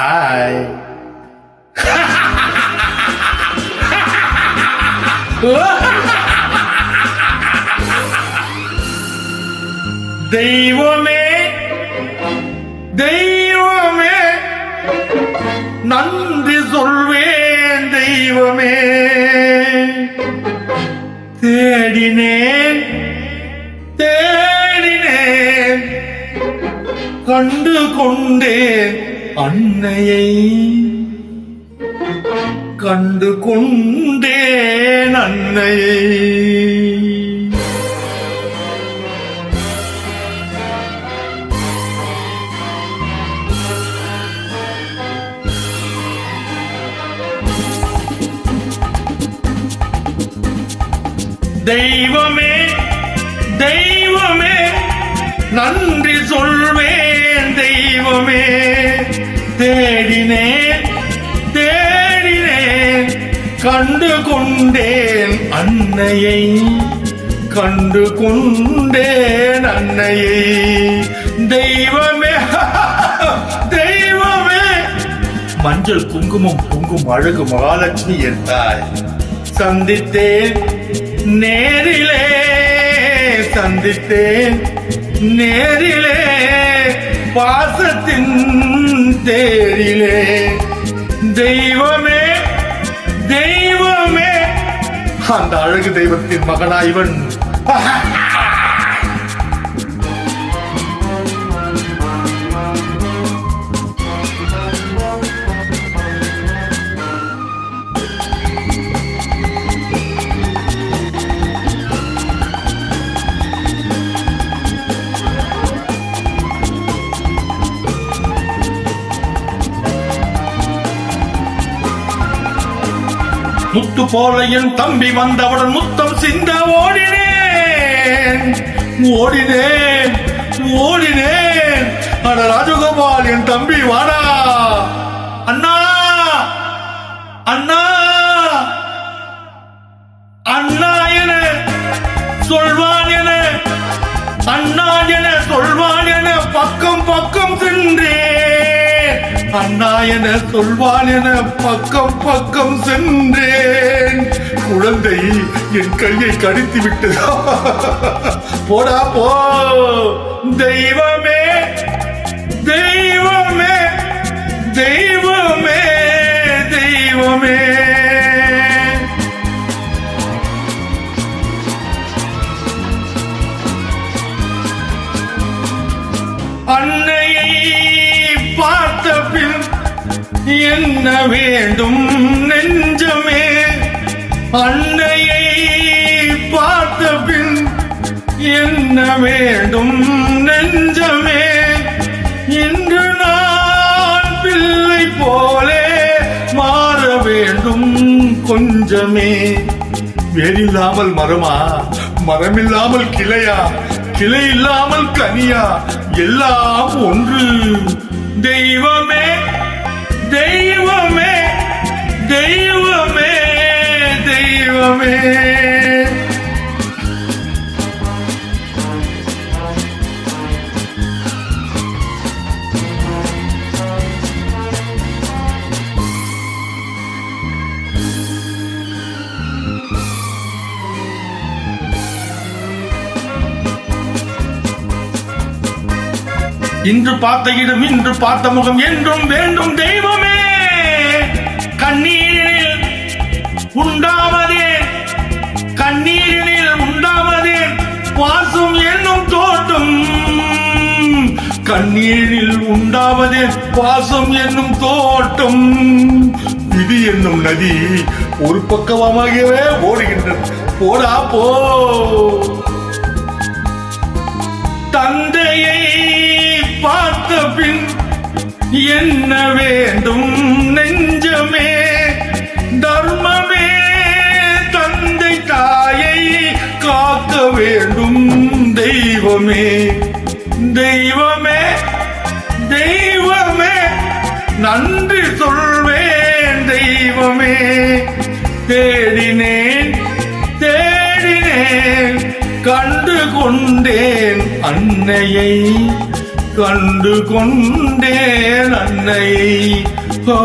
Hi. தெய்வமே தெய்வமே நன்றி சொல்வேன் தெய்வமே. தேடினேன் தேடினேன் கண்டு கொண்டேன் அன்னையை, கண்டு கொண்டேன் அன்னையை. தெய்வமே தெய்வமே நன்றி சொல்வேன் தெய்வமே. தேடினேன் தேடினேன் கண்டு கொண்டேன் அன்னையை, கண்டு கொண்டேன் அன்னையை. தெய்வமே தெய்வமே மஞ்சள் குங்குமம் பொங்கும் அழகு மகாலட்சுமி என் தாய். சந்தித்தேன் நேரிலே சந்தித்தேன் நேரிலே பாசத்தின் தேரிலே. தெய்வமே தெய்வமே அந்த அழகு தெய்வத்தின் மகனா இவன். முத்து போல என் தம்பி வந்தவுடன் முத்தம் சிந்த ஓடினேன் ஓடினேன் ஓடினேன். அட ராஜகோபால் என் தம்பி வாடா. அண்ணா அண்ணா அண்ணா என சொல்வான் என, அண்ணா என சொல்வான் என பக்கம் பக்கம் சென்றேன். அண்ணா என சொல்வான் என பக்கம் பக்கம் சென்றேன். குழந்தை என் கையை கடித்து விட்டதா. போடா போ. தெய்வமே தெய்வமே தெய்வமே தெய்வமே. அன்னையை பார்த்த பின் என்ன வேண்டும் நெஞ்சமே. அன்னையை பார்த்த பின் என்ன வேண்டும் நெஞ்சமே. இன்று நான் பிள்ளை போலே மாற வேண்டும் கொஞ்சமே. வேறில்லாமல் மரமா, மரமில்லாமல் கிளையா, கிளை இல்லாமல் கனியா, எல்லாம் ஒன்று. தெய்வமே தெய்வமே தெய்வமே தெய்வமே. இன்று பார்த்த இடம் இன்று பார்த்த முகம் என்றும் வேண்டும் தெய்வமே. கண்ணீரில் உண்டாவதே கண்ணீரில் உண்டாவதே பாசம் என்னும் தோட்டம். கண்ணீரில் உண்டாவதே பாசம் என்னும் தோட்டம். விதி என்னும் நதி ஒரு பக்கமாகவே ஓடுகின்றது. போடா போ. தந்தையை பார்த்த பின் என்ன வேண்டும் நெஞ்சமே. தர்மமே தந்தை தாயை காக்க வேண்டும் தெய்வமே. தெய்வமே தெய்வமே நன்றி சொல்வேன் தெய்வமே. தேடினேன் தேடினேன் கண்டு கொண்டேன் அன்னையை, கண்டு கொண்டேன் அன்னையை. ஓ